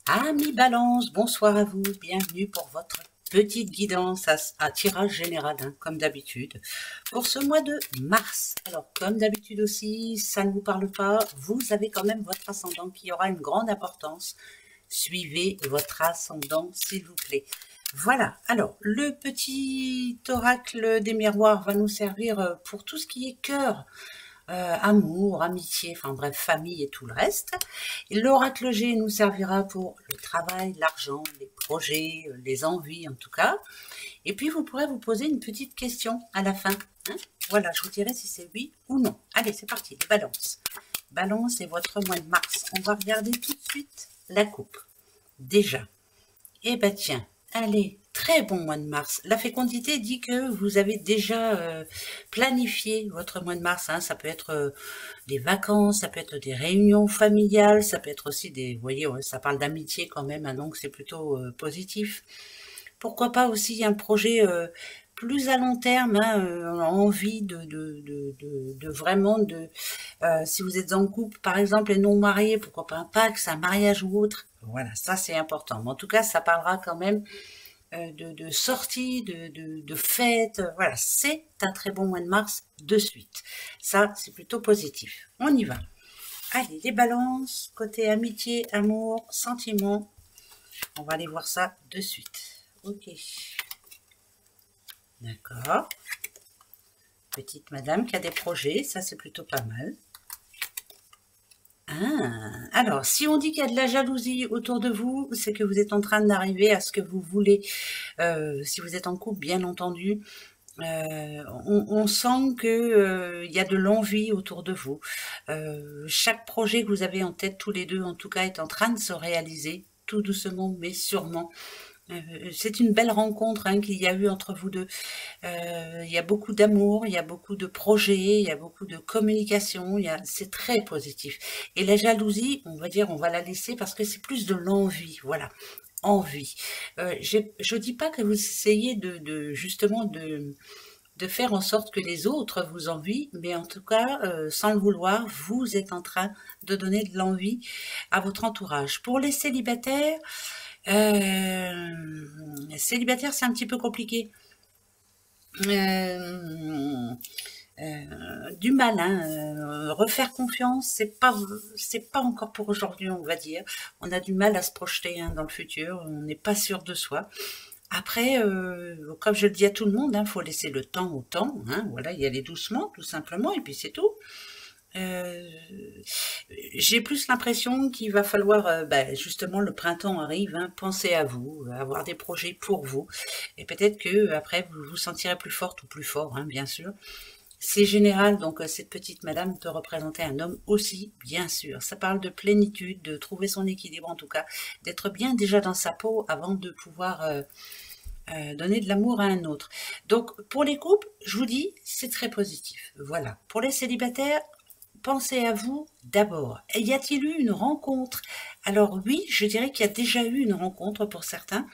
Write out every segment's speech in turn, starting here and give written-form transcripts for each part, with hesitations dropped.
Amis Balance, bonsoir à vous, bienvenue pour votre petite guidance à tirage général, hein, comme d'habitude, pour ce mois de mars. Alors, comme d'habitude aussi, ça ne vous parle pas, vous avez quand même votre ascendant qui aura une grande importance. Suivez votre ascendant, s'il vous plaît. Voilà, alors, le petit oracle des miroirs va nous servir pour tout ce qui est cœur, amour, amitié, enfin bref, famille et tout le reste. Et l'oracle G nous servira pour le travail, l'argent, les projets, les envies en tout cas. Et puis vous pourrez vous poser une petite question à la fin. Hein, voilà, je vous dirai si c'est oui ou non. Allez, c'est parti, Balance. Balance est votre mois de mars. On va regarder tout de suite la coupe. Déjà. Eh ben tiens, allez, très bon mois de mars. La fécondité dit que vous avez déjà planifié votre mois de mars. Hein. Ça peut être des vacances, ça peut être des réunions familiales, ça peut être aussi des... Vous voyez, ouais, ça parle d'amitié quand même, hein, donc c'est plutôt positif. Pourquoi pas aussi un projet plus à long terme, hein, envie de vraiment si vous êtes en couple par exemple et non marié, pourquoi pas un Pacs, un mariage ou autre. Voilà, ça c'est important. Mais en tout cas, ça parlera quand même de sorties, de fêtes. Voilà, c'est un très bon mois de mars de suite. Ça, c'est plutôt positif. On y va. Allez, les balances, côté amitié, amour, sentiments. On va aller voir ça de suite. Ok. D'accord. Petite madame qui a des projets, ça c'est plutôt pas mal. Ah, alors, si on dit qu'il y a de la jalousie autour de vous, c'est que vous êtes en train d'arriver à ce que vous voulez. Si vous êtes en couple, bien entendu, on sent que il y a de l'envie autour de vous. Chaque projet que vous avez en tête tous les deux, en tout cas, est en train de se réaliser, tout doucement, mais sûrement. C'est une belle rencontre hein, qu'il y a eu entre vous deux. Il y a beaucoup d'amour, il y a beaucoup de projets, il y a beaucoup de communication, c'est très positif. Et la jalousie, on va dire, on va la laisser parce que c'est plus de l'envie, voilà, envie. Je dis pas que vous essayez justement de faire en sorte que les autres vous envient, mais en tout cas, sans le vouloir, vous êtes en train de donner de l'envie à votre entourage. Pour les célibataires, célibataire, c'est un petit peu compliqué. Du mal, hein. Refaire confiance, c'est pas encore pour aujourd'hui, on va dire. On a du mal à se projeter hein, dans le futur, on n'est pas sûr de soi. Après, comme je le dis à tout le monde, il faut laisser le temps au temps. Hein, voilà, y aller doucement, tout simplement, et puis c'est tout. J'ai plus l'impression qu'il va falloir, justement, le printemps arrive, hein, penser à vous, avoir des projets pour vous, et peut-être que après vous vous sentirez plus forte ou plus fort, hein, bien sûr. C'est général, donc cette petite madame peut représenter un homme aussi, bien sûr. Ça parle de plénitude, de trouver son équilibre en tout cas, d'être bien déjà dans sa peau avant de pouvoir donner de l'amour à un autre. Donc pour les couples, je vous dis, c'est très positif. Voilà. Pour les célibataires, pensez à vous d'abord. Y a-t-il eu une rencontre? Alors oui, je dirais qu'il y a déjà eu une rencontre pour certains,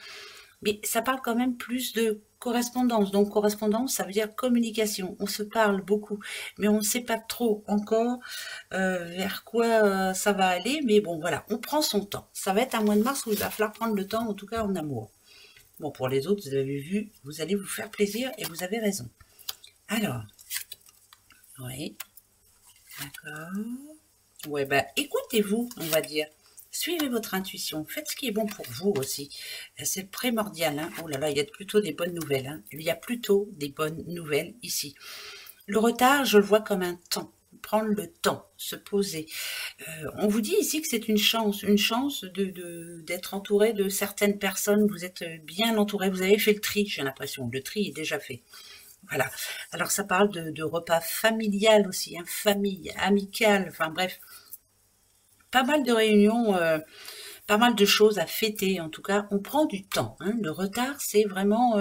mais ça parle quand même plus de correspondance. Donc correspondance, ça veut dire communication. On se parle beaucoup, mais on ne sait pas trop encore vers quoi ça va aller. Mais bon, voilà, on prend son temps. Ça va être un mois de mars où il va falloir prendre le temps, en tout cas en amour. Bon, pour les autres, vous avez vu, vous allez vous faire plaisir et vous avez raison. Alors, oui, d'accord. Ouais, bah écoutez-vous, on va dire. Suivez votre intuition, faites ce qui est bon pour vous aussi. C'est primordial. Hein. Oh là là, il y a plutôt des bonnes nouvelles. Hein. Il y a plutôt des bonnes nouvelles ici. Le retard, je le vois comme un temps. Prendre le temps, se poser. On vous dit ici que c'est une chance d'être entouré de certaines personnes. Vous êtes bien entouré, vous avez fait le tri, j'ai l'impression. Le tri est déjà fait. Voilà. Alors ça parle de repas familial aussi, hein, famille, amical, enfin bref. Pas mal de réunions, pas mal de choses à fêter. En tout cas, on prend du temps. Hein. Le retard, c'est vraiment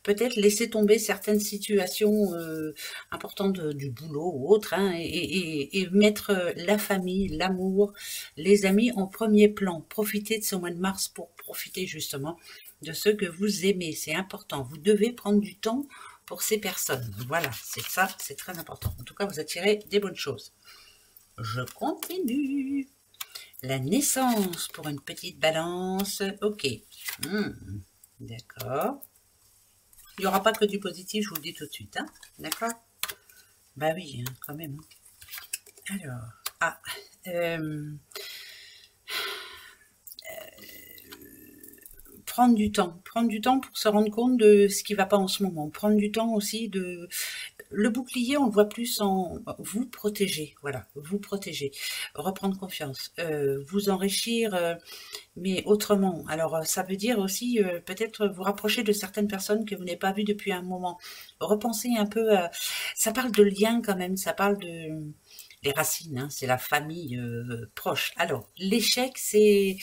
peut-être laisser tomber certaines situations importantes du boulot ou autre, hein, et mettre la famille, l'amour, les amis en premier plan. Profitez de ce mois de mars pour profiter justement de ceux que vous aimez. C'est important. Vous devez prendre du temps pour ces personnes. Voilà, c'est ça, c'est très important. En tout cas, vous attirez des bonnes choses. Je continue. La naissance pour une petite balance. Ok. D'accord. Il n'y aura pas que du positif, je vous le dis tout de suite. Hein. D'accord. Bah oui, hein, quand même. Alors. Prendre du temps pour se rendre compte de ce qui ne va pas en ce moment, prendre du temps aussi de... Le bouclier, on le voit plus en vous protéger, voilà, vous protéger, reprendre confiance, vous enrichir, mais autrement. Alors, ça veut dire aussi peut-être vous rapprocher de certaines personnes que vous n'avez pas vues depuis un moment, repenser un peu, ça parle de lien quand même, ça parle de... Les racines, hein, c'est la famille proche. Alors, l'échec, c'est...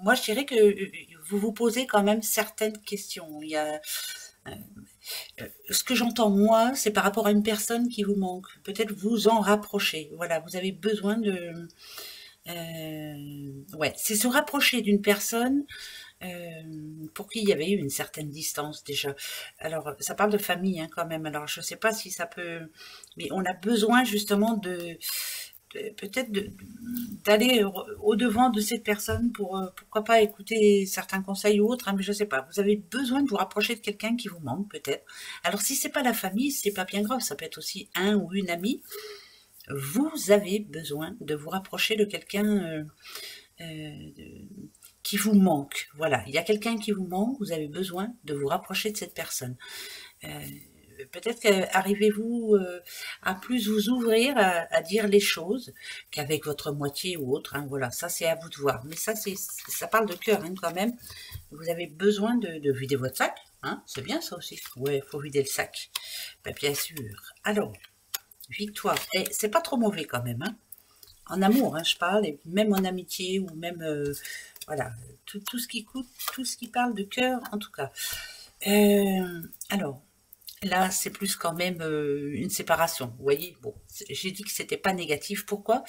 moi, je dirais que vous vous posez quand même certaines questions. Il y a, ce que j'entends moi, c'est par rapport à une personne qui vous manque. Peut-être vous en rapprocher. Voilà, vous avez besoin de... ouais, c'est se rapprocher d'une personne pour qui il y avait eu une certaine distance déjà. Alors, ça parle de famille hein, quand même. Alors, je ne sais pas si ça peut... Mais on a besoin justement de peut-être d'aller au-devant de cette personne pour, pourquoi pas écouter certains conseils ou autres, hein, mais je sais pas. Vous avez besoin de vous rapprocher de quelqu'un qui vous manque, peut-être. Alors, si c'est pas la famille, c'est pas bien grave. Ça peut être aussi un ou une amie. Vous avez besoin de vous rapprocher de quelqu'un qui vous manque. Voilà, il y a quelqu'un qui vous manque, vous avez besoin de vous rapprocher de cette personne. Peut-être qu'arrivez-vous à plus vous ouvrir à dire les choses qu'avec votre moitié ou autre. Hein, voilà, ça c'est à vous de voir. Mais ça, ça parle de cœur hein, quand même. Vous avez besoin de vider votre sac. Hein, c'est bien ça aussi. Ouais, il faut vider le sac. Ben, bien sûr. Alors, victoire. Et c'est pas trop mauvais quand même. Hein. En amour, hein, je parle, et même en amitié ou même... voilà, tout ce qui coûte, tout ce qui parle de cœur en tout cas. Alors, là, c'est plus quand même une séparation. Vous voyez, bon, j'ai dit que c'était pas négatif. Pourquoi?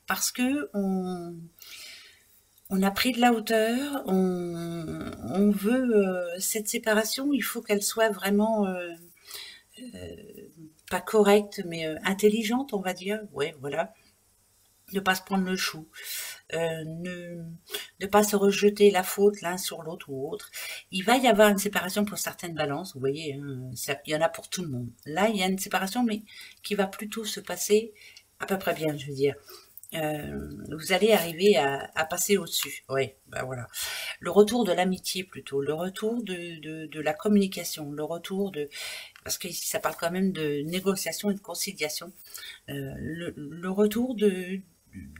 Parce que on a pris de la hauteur, on veut cette séparation, il faut qu'elle soit vraiment pas correcte, mais intelligente, on va dire. Ouais, voilà. Ne pas se prendre le chou, ne pas se rejeter la faute l'un sur l'autre ou autre. Il va y avoir une séparation pour certaines balances, vous voyez, hein, il y en a pour tout le monde. Là, il y a une séparation, mais qui va plutôt se passer à peu près bien, je veux dire. Vous allez arriver à passer au-dessus. Oui, ben voilà. Le retour de l'amitié plutôt, le retour de la communication, le retour de... Parce que ici, ça parle quand même de négociation et de conciliation. Le retour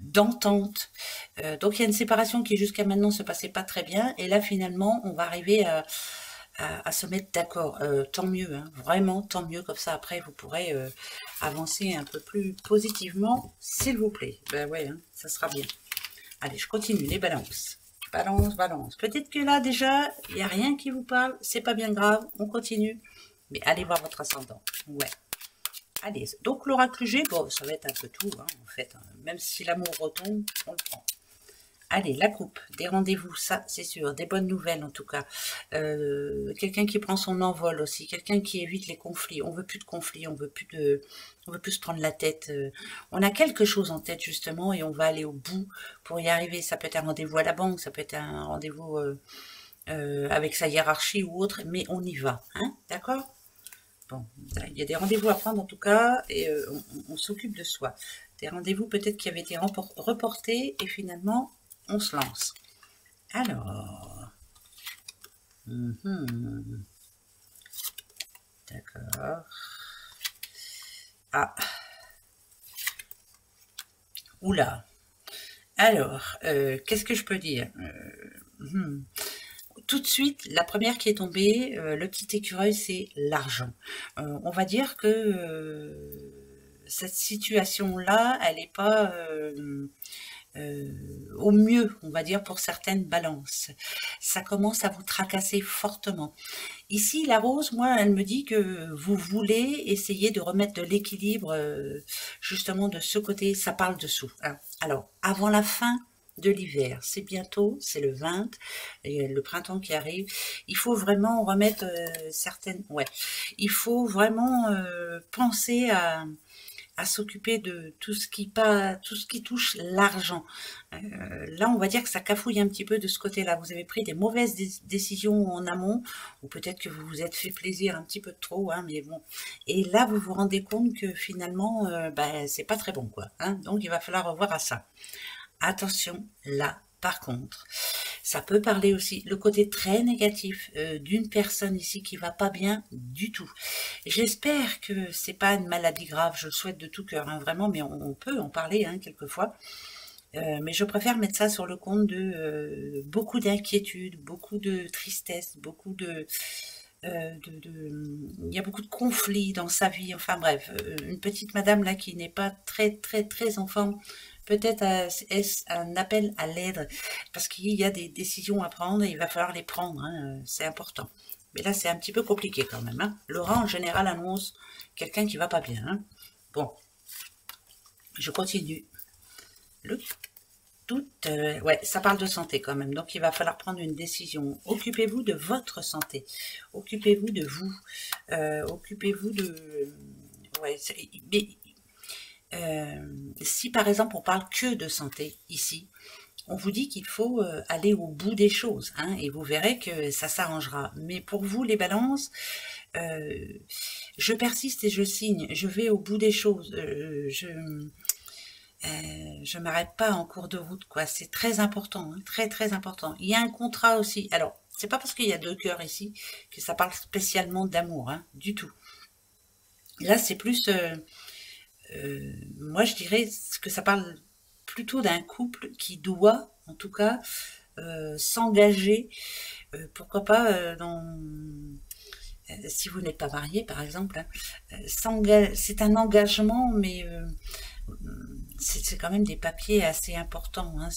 d'entente. Donc il y a une séparation qui jusqu'à maintenant se passait pas très bien et là finalement on va arriver à se mettre d'accord. Tant mieux, hein, vraiment tant mieux, comme ça après vous pourrez avancer un peu plus positivement s'il vous plaît. Ben ouais, hein, ça sera bien. Allez, je continue les balances. Balance, balance. Peut-être que là déjà il n'y a rien qui vous parle, c'est pas bien grave, on continue. Mais allez voir votre ascendant. Ouais. Allez, donc l'oracle G, bon, ça va être un peu tout, hein, en fait. Hein. Même si l'amour retombe, on le prend. Allez, la coupe, des rendez-vous, ça, c'est sûr. Des bonnes nouvelles, en tout cas. Quelqu'un qui prend son envol aussi. Quelqu'un qui évite les conflits. On veut plus de conflits, on veut plus se prendre la tête. On a quelque chose en tête, justement, et on va aller au bout pour y arriver. Ça peut être un rendez-vous à la banque, ça peut être un rendez-vous avec sa hiérarchie ou autre, mais on y va, hein, d'accord ? Bon, il y a des rendez-vous à prendre en tout cas, et on s'occupe de soi. Des rendez-vous peut-être qui avaient été reportés, et finalement, on se lance. Alors, d'accord. Ah, oula. Alors, qu'est-ce que je peux dire tout de suite, la première qui est tombée, le petit écureuil, c'est l'argent. On va dire que cette situation-là, elle n'est pas au mieux, on va dire, pour certaines balances. Ça commence à vous tracasser fortement. Ici, la rose, moi, elle me dit que vous voulez essayer de remettre de l'équilibre, justement, de ce côté. Ça parle dessous. Hein. Alors, avant la fin de l'hiver, c'est bientôt, c'est le 20, et le printemps qui arrive, il faut vraiment remettre certaines... Ouais, il faut vraiment penser à s'occuper de tout ce qui touche l'argent. Là, on va dire que ça cafouille un petit peu de ce côté-là. Vous avez pris des mauvaises décisions en amont, ou peut-être que vous vous êtes fait plaisir un petit peu trop, hein, mais bon. Et là, vous vous rendez compte que finalement, c'est pas très bon, quoi. Hein, donc, il va falloir revoir à ça. Attention, là, par contre, ça peut parler aussi le côté très négatif d'une personne ici qui va pas bien du tout. J'espère que c'est pas une maladie grave, je le souhaite de tout cœur, hein, vraiment, mais on peut en parler hein, quelquefois. Mais je préfère mettre ça sur le compte de beaucoup d'inquiétude, beaucoup de tristesse, beaucoup il y a beaucoup de conflits dans sa vie, enfin bref, une petite madame là qui n'est pas très en forme, peut-être est-ce un appel à l'aide, parce qu'il y a des décisions à prendre et il va falloir les prendre, hein, c'est important. Mais là c'est un petit peu compliqué quand même, hein. Laura en général annonce quelqu'un qui va pas bien, hein. Bon, je continue. Ouais, ça parle de santé quand même, donc il va falloir prendre une décision. Occupez-vous de votre santé, occupez-vous de vous, occupez-vous de... Ouais, mais, si par exemple on parle que de santé ici, on vous dit qu'il faut aller au bout des choses, hein, et vous verrez que ça s'arrangera. Mais pour vous les balances, je persiste et je signe, je vais au bout des choses, je m'arrête pas en cours de route, quoi. C'est très important, hein, très important. Il y a un contrat aussi. Alors, c'est pas parce qu'il y a deux cœurs ici que ça parle spécialement d'amour, hein, du tout. Là, c'est plus, moi, je dirais que ça parle plutôt d'un couple qui doit, en tout cas, s'engager. Pourquoi pas si vous n'êtes pas marié, par exemple, hein, c'est un engagement, mais c'est quand même des papiers assez importants. Hein,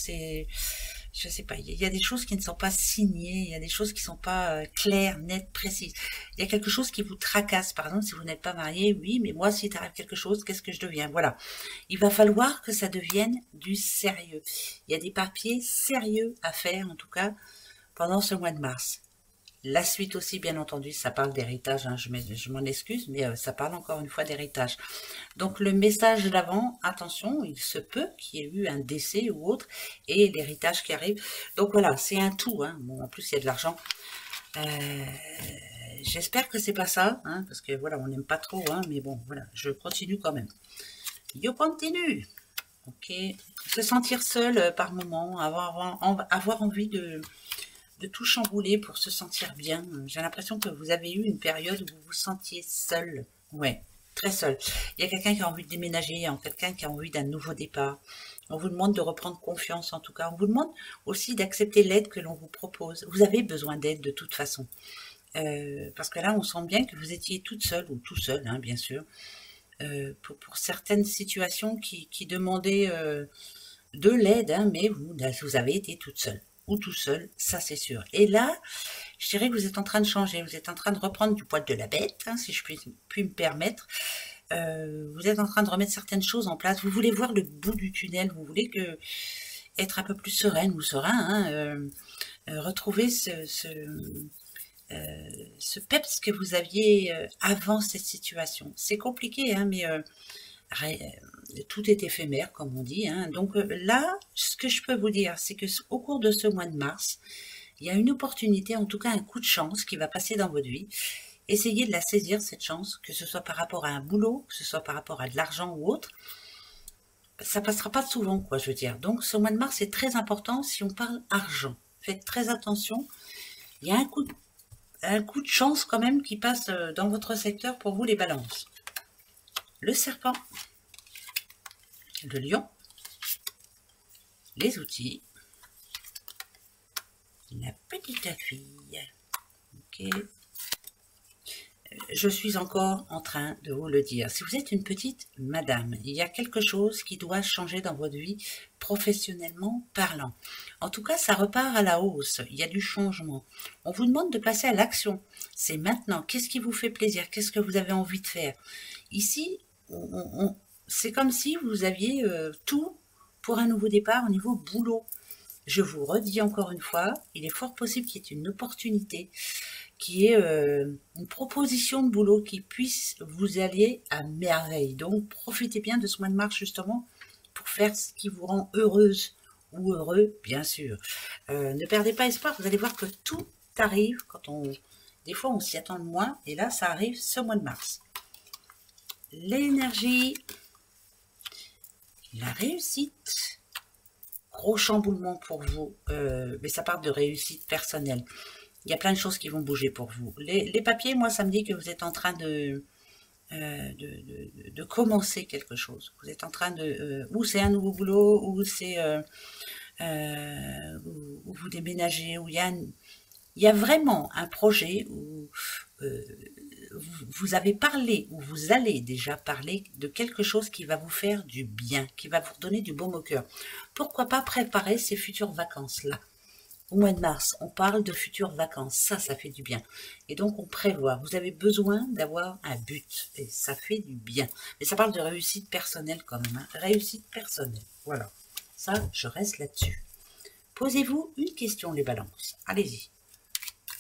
je sais pas, il y a des choses qui ne sont pas signées, il y a des choses qui ne sont pas claires, nettes, précises. Il y a quelque chose qui vous tracasse. Par exemple, si vous n'êtes pas marié, oui, mais moi, si t'arrive quelque chose, qu'est-ce que je deviens? Voilà. Il va falloir que ça devienne du sérieux. Il y a des papiers sérieux à faire, en tout cas, pendant ce mois de mars. La suite aussi, bien entendu, ça parle d'héritage, hein, je m'en excuse, mais ça parle encore une fois d'héritage. Donc le message d'avant, attention, il se peut qu'il y ait eu un décès ou autre, et l'héritage qui arrive. Donc voilà, c'est un tout, hein. Bon, en plus il y a de l'argent. J'espère que c'est pas ça, hein, parce que voilà, on n'aime pas trop, hein, mais bon, voilà, je continue quand même. Je continue. Ok. Se sentir seul par moment, avoir envie de tout chambouler pour se sentir bien. J'ai l'impression que vous avez eu une période où vous vous sentiez seul. Ouais, très seul. Il y a quelqu'un qui a envie de déménager, il y a quelqu'un qui a envie d'un nouveau départ. On vous demande de reprendre confiance en tout cas. On vous demande aussi d'accepter l'aide que l'on vous propose. Vous avez besoin d'aide de toute façon. Parce que là, on sent bien que vous étiez toute seule, ou tout seul, hein, bien sûr, pour certaines situations qui demandaient de l'aide, hein, mais vous avez été toute seule. Ou tout seul, ça c'est sûr. Et là, je dirais que vous êtes en train de changer, vous êtes en train de reprendre du poil de la bête, hein, si je puis me permettre. Vous êtes en train de remettre certaines choses en place, vous voulez voir le bout du tunnel, vous voulez être un peu plus sereine ou serein, hein, retrouver ce peps que vous aviez avant cette situation. C'est compliqué, hein, mais tout est éphémère, comme on dit, hein. Donc là, ce que je peux vous dire, c'est que au cours de ce mois de mars, il y a une opportunité, en tout cas un coup de chance qui va passer dans votre vie. Essayez de la saisir, cette chance, que ce soit par rapport à un boulot, que ce soit par rapport à de l'argent ou autre. Ça passera pas souvent, quoi, je veux dire. Donc ce mois de mars est très important si on parle argent. Faites très attention. Il y a un coup de chance quand même qui passe dans votre secteur pour vous, les balances. Le serpent, le lion, les outils, la petite fille. Ok. Je suis encore en train de vous le dire. Si vous êtes une petite madame, il y a quelque chose qui doit changer dans votre vie professionnellement parlant. En tout cas, ça repart à la hausse. Il y a du changement. On vous demande de passer à l'action. C'est maintenant. Qu'est-ce qui vous fait plaisir? Qu'est-ce que vous avez envie de faire? Ici, c'est comme si vous aviez tout pour un nouveau départ au niveau boulot. Je vous redis encore une fois, il est fort possible qu'il y ait une opportunité qui est une proposition de boulot qui puisse vous aller à merveille. Donc, profitez bien de ce mois de mars, justement, pour faire ce qui vous rend heureuse ou heureux, bien sûr. Ne perdez pas espoir, vous allez voir que tout arrive quand on... Des fois, on s'y attend le moins, et là, ça arrive ce mois de mars. L'énergie, la réussite, gros chamboulement pour vous, mais ça part de réussite personnelle. Il y a plein de choses qui vont bouger pour vous. Les papiers, moi, ça me dit que vous êtes en train de commencer quelque chose. Vous êtes en train de... ou c'est un nouveau boulot, ou c'est... où vous déménagez, où il y a vraiment un projet où vous avez parlé, ou vous allez déjà parler de quelque chose qui va vous faire du bien, qui va vous redonner du baume au cœur. Pourquoi pas préparer ces futures vacances-là? Au mois de mars, on parle de futures vacances, ça fait du bien. Et donc, on prévoit. Vous avez besoin d'avoir un but, et ça fait du bien. Mais ça parle de réussite personnelle quand même, hein. Réussite personnelle, voilà. Ça, je reste là-dessus. Posez-vous une question, les balances. Allez-y.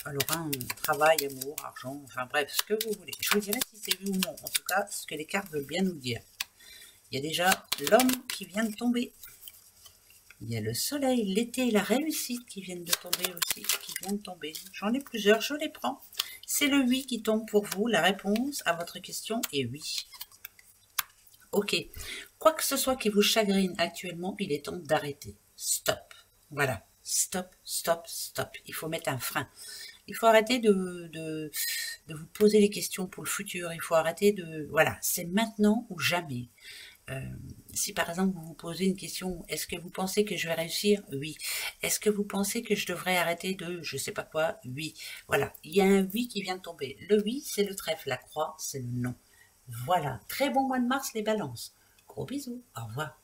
Alors, travail, amour, argent, enfin bref, ce que vous voulez. Je vous dirai si c'est oui ou non. En tout cas, ce que les cartes veulent bien nous dire. Il y a déjà l'homme qui vient de tomber. Il y a le soleil, l'été et la réussite qui viennent de tomber aussi, qui viennent de tomber. J'en ai plusieurs, je les prends. C'est le oui qui tombe pour vous. La réponse à votre question est oui. Ok. Quoi que ce soit qui vous chagrine actuellement, il est temps d'arrêter. Stop. Voilà. Stop, stop, stop. Il faut mettre un frein. Il faut arrêter de vous poser les questions pour le futur. Il faut arrêter de... Voilà, c'est maintenant ou jamais. Si par exemple vous vous posez une question, est-ce que vous pensez que je vais réussir? Oui. Est-ce que vous pensez que je devrais arrêter de je sais pas quoi? Oui. Voilà, il y a un oui qui vient de tomber. Le oui, c'est le trèfle, la croix, c'est le non. Voilà, très bon mois de mars les balances. Gros bisous, au revoir.